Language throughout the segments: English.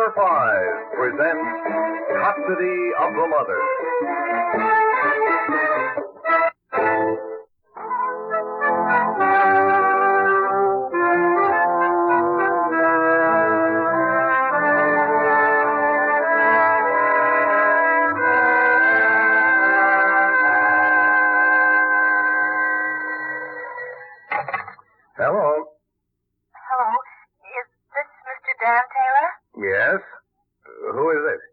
AFRTS presents Custody of the Mother. Hello. Hello. Is this Mr. Dan Taylor? Yes? Who is this?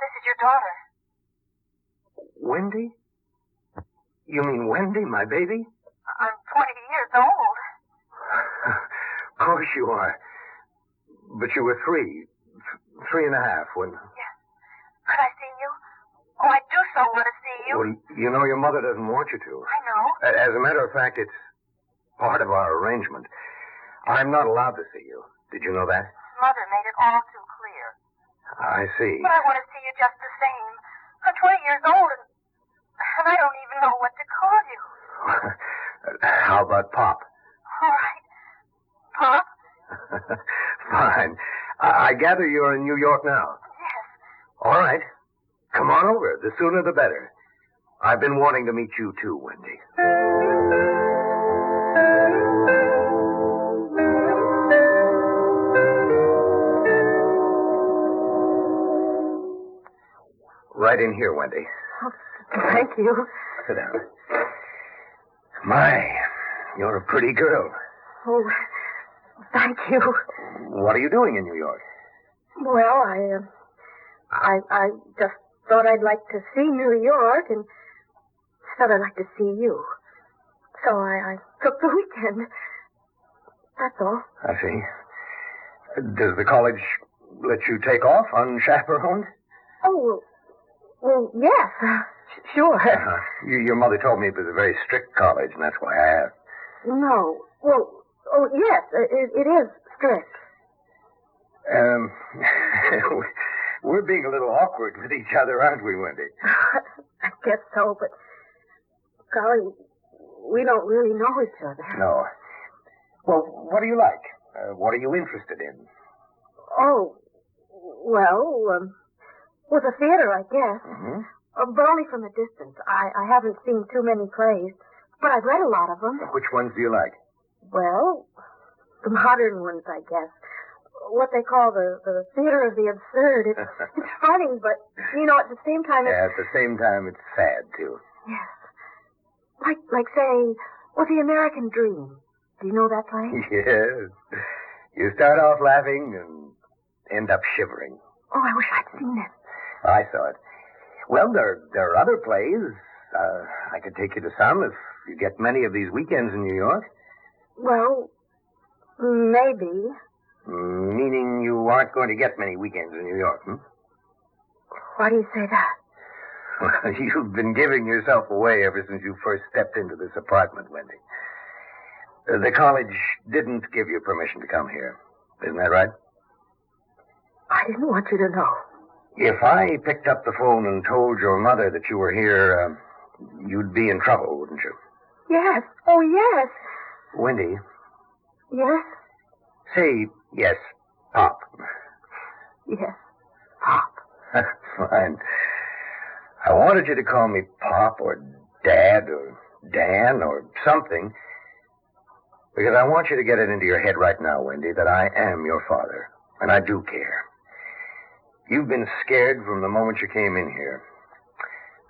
This is your daughter. Wendy? You mean Wendy, my baby? I'm 20 years old. Of course you are. But you were 3.5 when... Yes. Could I see you? Oh, I do so want to see you. Well, you know your mother doesn't want you to. I know. As a matter of fact, it's part of our arrangement. I'm not allowed to see you. Did you know that? Mother made it all too clear. I see. But I want to see you just the same. I'm 20 years old, and I don't even know what to call you. How about Pop? All right. Pop? Fine. I gather you're in New York now. Yes. All right. Come on over. The sooner the better. I've been wanting to meet you too, Wendy. Right in here, Wendy. Oh, thank you. Sit down. My, you're a pretty girl. Oh, thank you. What are you doing in New York? Well, I just thought I'd like to see New York, and thought I'd like to see you. So I took the weekend. That's all. I see. Does the college let you take off unchaperoned? Oh, well, yes, sure. Your mother told me it was a very strict college, and that's why I asked. No. Well, oh, yes, it is strict. We're being a little awkward with each other, aren't we, Wendy? I guess so, but, golly, we don't really know each other. No. Well, what do you like? What are you interested in? Oh, well, the theater, I guess. Mm-hmm. But only from a distance. I haven't seen too many plays, but I've read a lot of them. Which ones do you like? Well, the modern ones, I guess. What they call the theater of the absurd. It's funny, but, you know, at the same time... Yeah, at the same time, it's sad, too. Yes. Like, say, The American Dream. Do you know that play? Yes. You start off laughing and end up shivering. Oh, I wish I'd seen it. I saw it. Well, there are other plays. I could take you to some if you get many of these weekends in New York. Well, maybe. Meaning you aren't going to get many weekends in New York, hmm? Why do you say that? Well, you've been giving yourself away ever since you first stepped into this apartment, Wendy. The college didn't give you permission to come here. Isn't that right? I didn't want you to know. If I picked up the phone and told your mother that you were here, you'd be in trouble, wouldn't you? Yes. Oh, yes. Wendy. Yes? Say yes, Pop. Yes, Pop. Fine. I wanted you to call me Pop or Dad or Dan or something because I want you to get it into your head right now, Wendy, that I am your father, and I do care. You've been scared from the moment you came in here.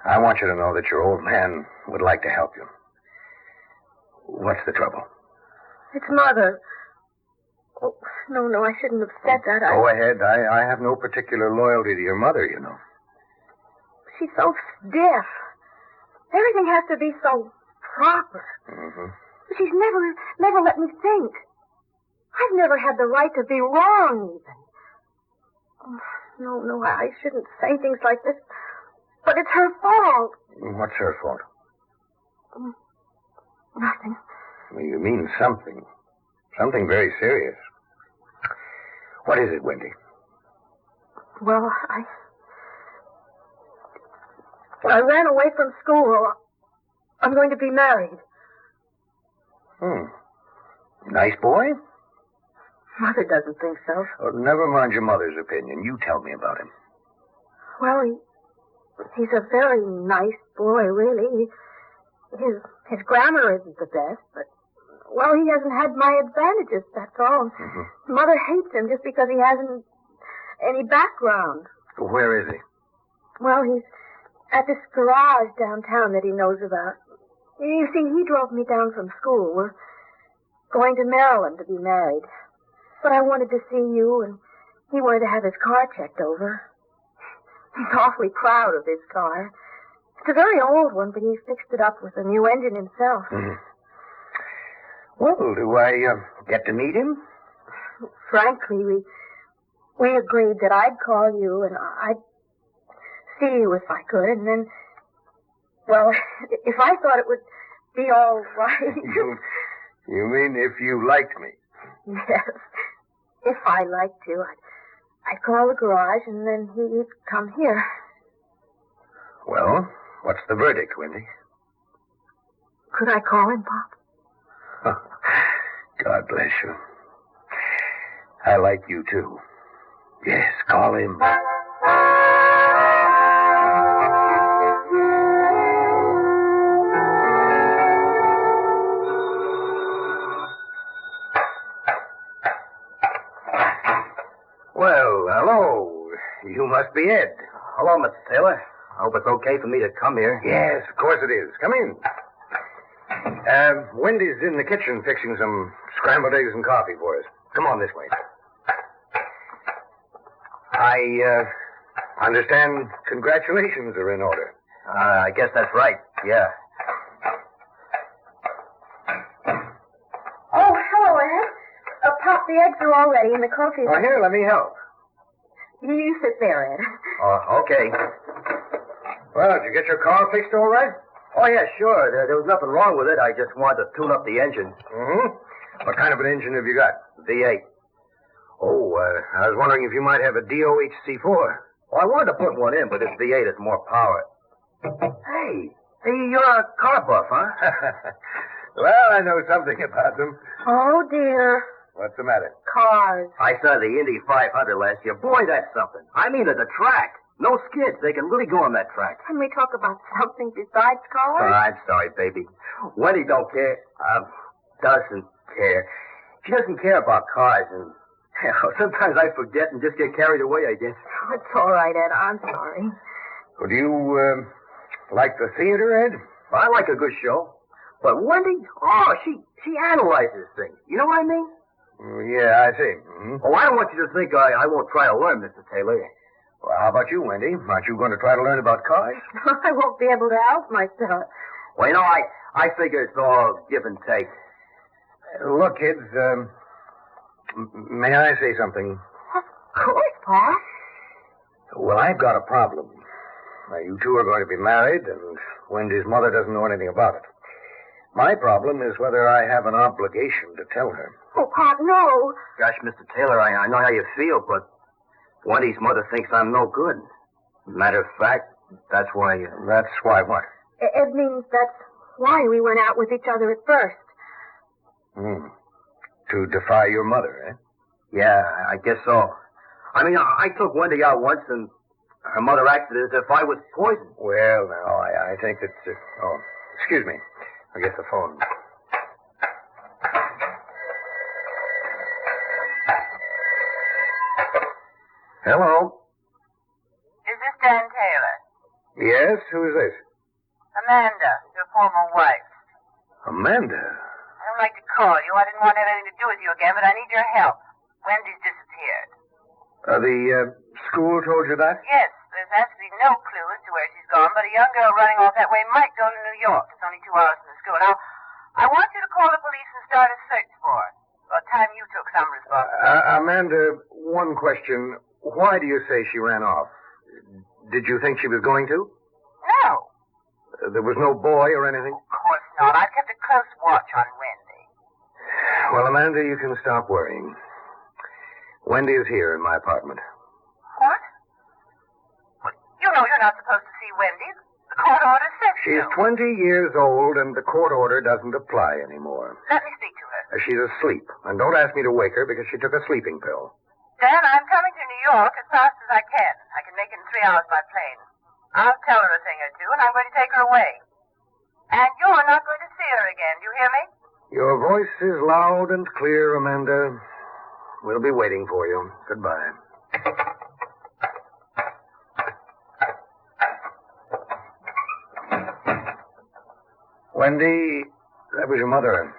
I want you to know that your old man would like to help you. What's the trouble? It's Mother. Oh, no, I shouldn't have said that. Go ahead. I have no particular loyalty to your mother, you know. She's so stiff. Everything has to be so proper. Mm-hmm. She's never let me think. I've never had the right to be wrong, even. Oh, no, I shouldn't say things like this. But it's her fault. What's her fault? Nothing. Well, you mean something. Something very serious. What is it, Wendy? Well, I ran away from school. I'm going to be married. Nice boy? Mother doesn't think so. Oh, never mind your mother's opinion. You tell me about him. Well, he's a very nice boy, really. His grammar isn't the best, but, well, he hasn't had my advantages, that's all. Mm-hmm. Mother hates him just because he hasn't any background. Where is he? Well, he's at this garage downtown that he knows about. You see, he drove me down from school. We're going to Maryland to be married. But I wanted to see you, and he wanted to have his car checked over. He's awfully proud of his car. It's a very old one, but he fixed it up with a new engine himself. Mm-hmm. Well, do I get to meet him? Frankly, we agreed that I'd call you and I'd see you if I could, and then, well, if I thought it would be all right. You mean if you liked me? Yes. If I liked to, I'd call the garage and then he'd come here. Well, what's the verdict, Wendy? Could I call him, Pop? God bless you. I like you, too. Yes, call him. Well, hello. You must be Ed. Hello, Mr. Taylor. I hope it's okay for me to come here. Yes, of course it is. Come in. Wendy's in the kitchen fixing some scrambled eggs and coffee for us. Come on this way. I understand congratulations are in order. I guess that's right, yeah. Oh, hello, Ed. Pop, the eggs are all ready and the coffee. Oh, here, let me help. You sit there, Ed. Oh, okay. Well, did you get your car fixed all right? Oh, yeah, sure. There was nothing wrong with it. I just wanted to tune up the engine. Mm-hmm. What kind of an engine have you got? V8. Oh, I was wondering if you might have a DOHC4. Well, I wanted to put one in, but this V8 is more power. Hey, you're a car buff, huh? Well, I know something about them. Oh, dear. What's the matter? Cars. I saw the Indy 500 last year. Boy, that's something. I mean, at the track. No skids. They can really go on that track. Can we talk about something besides cars? Oh, I'm sorry, baby. Wendy don't care. Doesn't care. She doesn't care about cars, and sometimes I forget and just get carried away, I guess. Oh, it's all right, Ed. I'm sorry. Well, do you, like the theater, Ed? Well, I like a good show. But Wendy, she analyzes things. You know what I mean? Yeah, I see. Mm-hmm. Oh, I don't want you to think I won't try to learn, Mr. Taylor. Well, how about you, Wendy? Aren't you going to try to learn about cars? I won't be able to help myself. Well, you know, I figure it's all give and take. Look, kids, may I say something? Of course, Pa. Well, I've got a problem. Now, you two are going to be married, and Wendy's mother doesn't know anything about it. My problem is whether I have an obligation to tell her. Oh, Pa, no. Gosh, Mr. Taylor, I know how you feel, but Wendy's mother thinks I'm no good. Matter of fact, that's why... That's why what? It means that's why we went out with each other at first. To defy your mother, eh? Yeah, I guess so. I mean, I took Wendy out once, and her mother acted as if I was poison. Well, now, I think it's... oh, excuse me. I'll get the phone. Hello? Is this Dan Taylor? Yes, who is this? Amanda, your former wife. Amanda? I don't like to call you. I didn't want to have anything to do with you again, but I need your help. Wendy's disappeared. The school told you that? Yes, there's absolutely no clue as to where she's gone, but a young girl running off that way might go to New York. It's only 2 hours from the school. Now, I want you to call the police and start a search for her. About time you took some responsibility. Amanda, one question. Why do you say she ran off? Did you think she was going to? No. There was no boy or anything? Of course not. I kept a close watch on Wendy. Well, Amanda, you can stop worrying. Wendy is here in my apartment. What? Well, you know you're not supposed to see Wendy. The court order says She's so. 20 years old, and the court order doesn't apply anymore. Let me speak to her. She's asleep. And don't ask me to wake her because she took a sleeping pill. Dan, I'm coming to New York as fast as I can. I can make it in 3 hours by plane. I'll tell her a thing or two, and I'm going to take her away. And you're not going to see her again. Do you hear me? Your voice is loud and clear, Amanda. We'll be waiting for you. Goodbye. Wendy, that was your mother.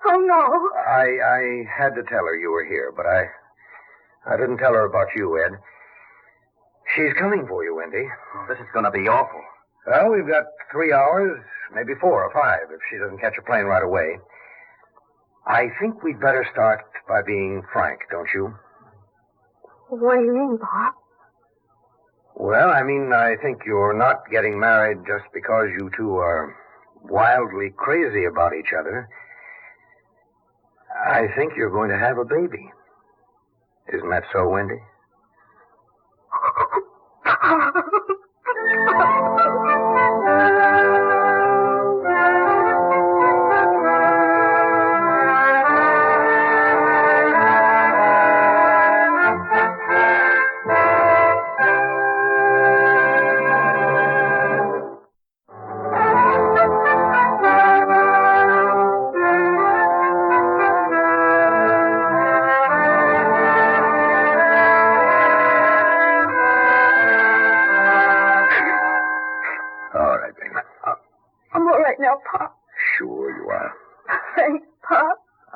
Oh, no. I had to tell her you were here, but I didn't tell her about you, Ed. She's coming for you, Wendy. Oh, this is going to be awful. Well, we've got 3 hours, maybe 4 or 5, if she doesn't catch a plane right away. I think we'd better start by being frank, don't you? What do you mean, Pop? Well, I think you're not getting married just because you two are wildly crazy about each other. I think you're going to have a baby. Isn't that so, Wendy?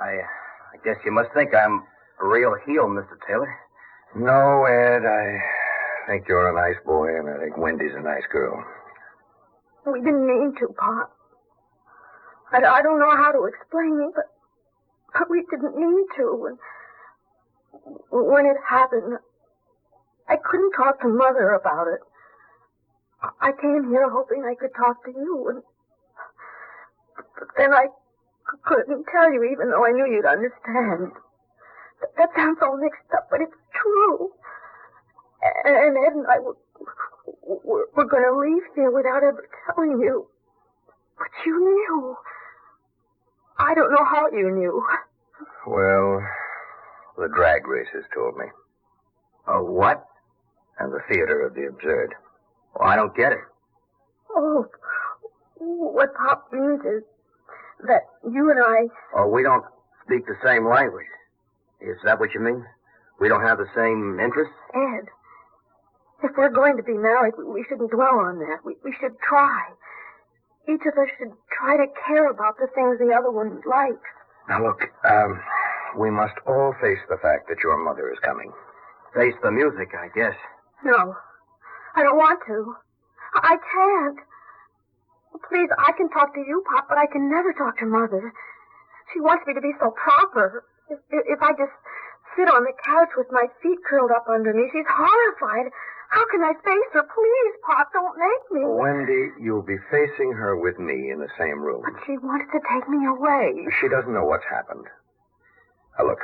I guess you must think I'm a real heel, Mr. Taylor. No, Ed, I think you're a nice boy, and I think Wendy's a nice girl. We didn't mean to, Pop. I don't know how to explain it, but we didn't mean to. When it happened, I couldn't talk to Mother about it. I came here hoping I could talk to you, but then I couldn't tell you, even though I knew you'd understand. That sounds all mixed up, but it's true. And Ed and I were going to leave here without ever telling you. But you knew. I don't know how you knew. Well, the drag races told me. A what? And the theater of the absurd. Well, I don't get it. Oh, what Pop means is that you and I... Oh, we don't speak the same language. Is that what you mean? We don't have the same interests? Ed, if we're going to be married, we shouldn't dwell on that. We should try. Each of us should try to care about the things the other one likes. Now, look, we must all face the fact that your mother is coming. Face the music, I guess. No, I don't want to. I can't. Please, I can talk to you, Pop, but I can never talk to Mother. She wants me to be so proper. If I just sit on the couch with my feet curled up under me, she's horrified. How can I face her? Please, Pop, don't make me. Wendy, you'll be facing her with me in the same room. But she wants to take me away. She doesn't know what's happened. Now, look,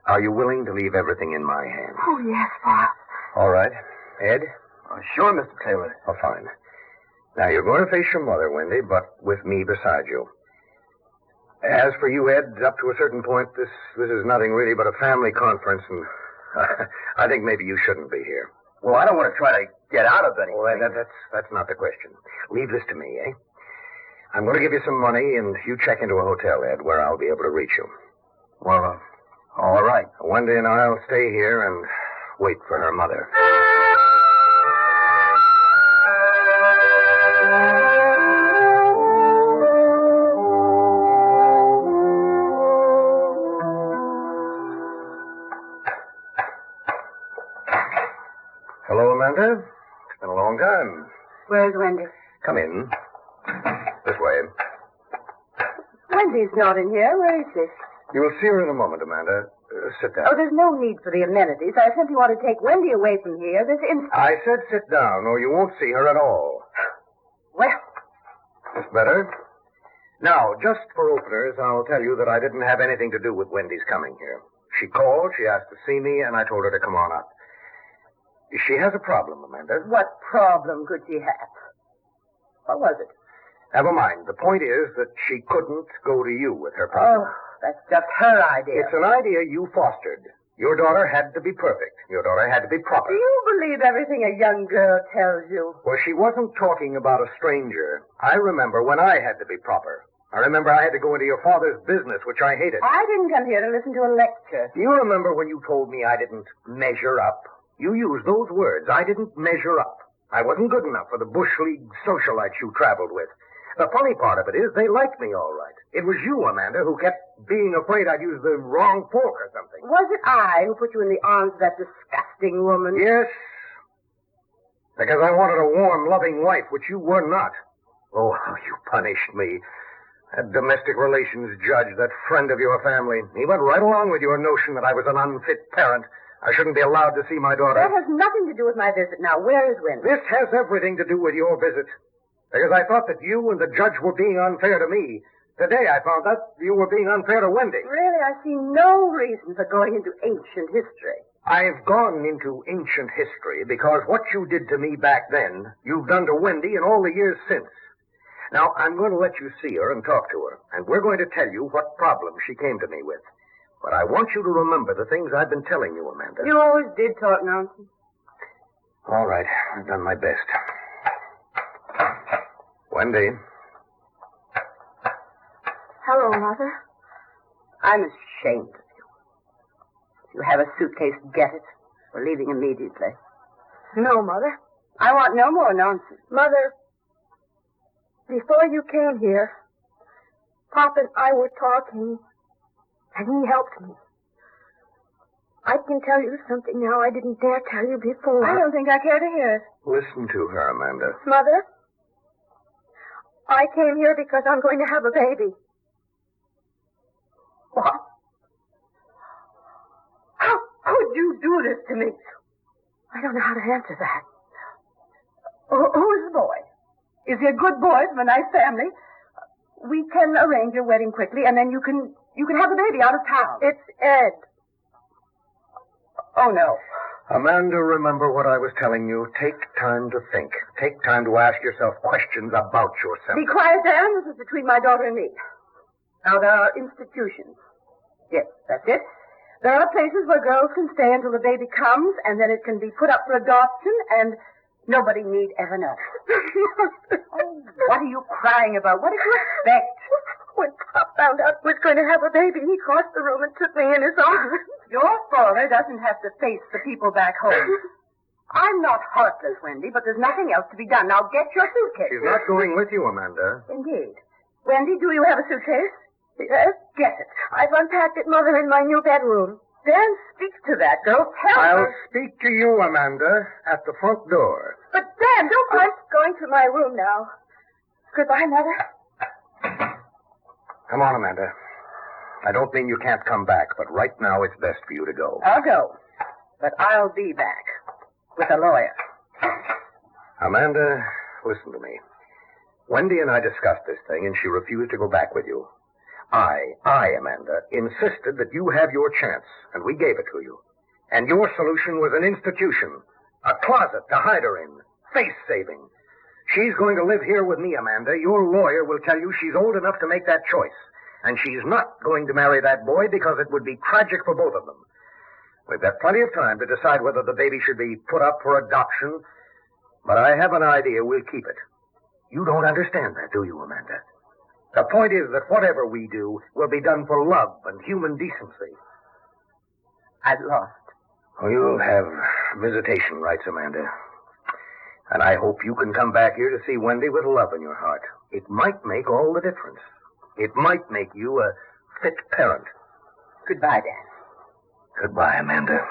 are you willing to leave everything in my hands? Oh, yes, Pop. All right. Ed? Sure, Mr. Taylor. Oh, fine. Now, you're going to face your mother, Wendy, but with me beside you. As for you, Ed, up to a certain point, this is nothing really but a family conference, and I think maybe you shouldn't be here. Well, I don't want to try to get out of anything. Well, that's not the question. Leave this to me, eh? I'm going to give you some money, and you check into a hotel, Ed, where I'll be able to reach you. Well, all right. Wendy and I'll stay here and wait for her mother. Hello, Amanda. It's been a long time. Where's Wendy? Come in. This way. Wendy's not in here. Where is she? You'll see her in a moment, Amanda. Sit down. Oh, there's no need for the amenities. I simply want to take Wendy away from here this instant. I said sit down, or you won't see her at all. Well, That's better. Now, just for openers, I'll tell you that I didn't have anything to do with Wendy's coming here. She called, she asked to see me, and I told her to come on up. She has a problem, Amanda. what problem could she have? What was it? Never mind. The point is that she couldn't go to you with her problem. Oh, that's just her idea. It's an idea you fostered. Your daughter had to be perfect. Your daughter had to be proper. Do you believe everything a young girl tells you? Well, she wasn't talking about a stranger. I remember when I had to be proper. I remember I had to go into your father's business, which I hated. I didn't come here to listen to a lecture. Do you remember when you told me I didn't measure up? You used those words. I didn't measure up. I wasn't good enough for the Bush League socialites you traveled with. The funny part of it is they liked me all right. It was you, Amanda, who kept being afraid I'd use the wrong fork or something. Was it I who put you in the arms of that disgusting woman? Yes. Because I wanted a warm, loving wife, which you were not. Oh, how you punished me. That domestic relations judge, that friend of your family, he went right along with your notion that I was an unfit parent. I shouldn't be allowed to see my daughter. That has nothing to do with my visit now. Where is Wendy? This has everything to do with your visit. Because I thought that you and the judge were being unfair to me. Today I found out you were being unfair to Wendy. Really, I see no reason for going into ancient history. I've gone into ancient history because what you did to me back then, you've done to Wendy in all the years since. Now, I'm going to let you see her and talk to her, and we're going to tell you what problem she came to me with. But I want you to remember the things I've been telling you, Amanda. You always did talk nonsense. All right, I've done my best. Wendy. Hello, Mother. I'm ashamed of you. If you have a suitcase, get it. We're leaving immediately. No, Mother. I want no more nonsense. Mother, before you came here, Pop and I were talking, and he helped me. I can tell you something now I didn't dare tell you before. I don't think I care to hear it. Listen to her, Amanda. Mother, I came here because I'm going to have a baby. What? How could you do this to me? I don't know how to answer that. Who is the boy? Is he a good boy from a nice family? We can arrange your wedding quickly, and then you can have the baby out of town. It's Ed. Oh, no. Amanda, remember what I was telling you. Take time to think. Take time to ask yourself questions about yourself. Be quiet, Dan. This is between my daughter and me. Now, there are institutions. Yes, that's it. There are places where girls can stay until the baby comes, and then it can be put up for adoption, and nobody need ever know. Oh, what are you crying about? What did you expect? When Pop found out I was going to have a baby, he crossed the room and took me in his arms. Your father doesn't have to face the people back home. I'm not heartless, Wendy, but there's nothing else to be done. Now get your suitcase. She's not going with you, Amanda. Indeed. Wendy, do you have a suitcase? Yes? Get it. I've unpacked it, Mother, in my new bedroom. Dan, speak to that girl. Tell I'll her. speak to you, Amanda, at the front door. But Dan, don't... I'm going to my room now. Goodbye, Mother. Come on, Amanda. I don't mean you can't come back, but right now it's best for you to go. I'll go. But I'll be back. With a lawyer. Amanda, listen to me. Wendy and I discussed this thing, and she refused to go back with you. I, Amanda, insisted that you have your chance, and we gave it to you. And your solution was an institution, a closet to hide her in, face-saving. She's going to live here with me, Amanda. Your lawyer will tell you she's old enough to make that choice. And she's not going to marry that boy because it would be tragic for both of them. We've got plenty of time to decide whether the baby should be put up for adoption, but I have an idea we'll keep it. You don't understand that, do you, Amanda? The point is that whatever we do will be done for love and human decency. I've lost. Oh, you'll have visitation rights, Amanda. And I hope you can come back here to see Wendy with love in your heart. It might make all the difference. It might make you a fit parent. Goodbye, Dan. Goodbye, Amanda.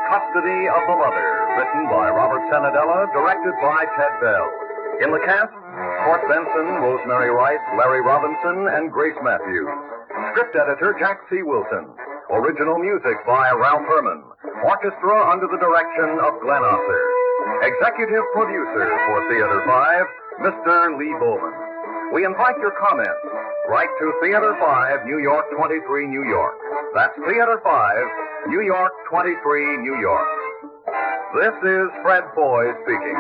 Custody of the Mother, written by Robert Cenedella, directed by Ted Bell. In the cast, Court Benson, Rosemary Rice, Larry Robinson, and Grace Matthews. Script editor, Jack C. Wilson. Original music by Ralph Herman. Orchestra under the direction of Glenn Osser. Executive producer for Theater 5, Mr. Lee Bowman. We invite your comments. Write to Theater 5, New York 23, New York. That's Theater 5, New York 23, New York. This is Fred Foy speaking.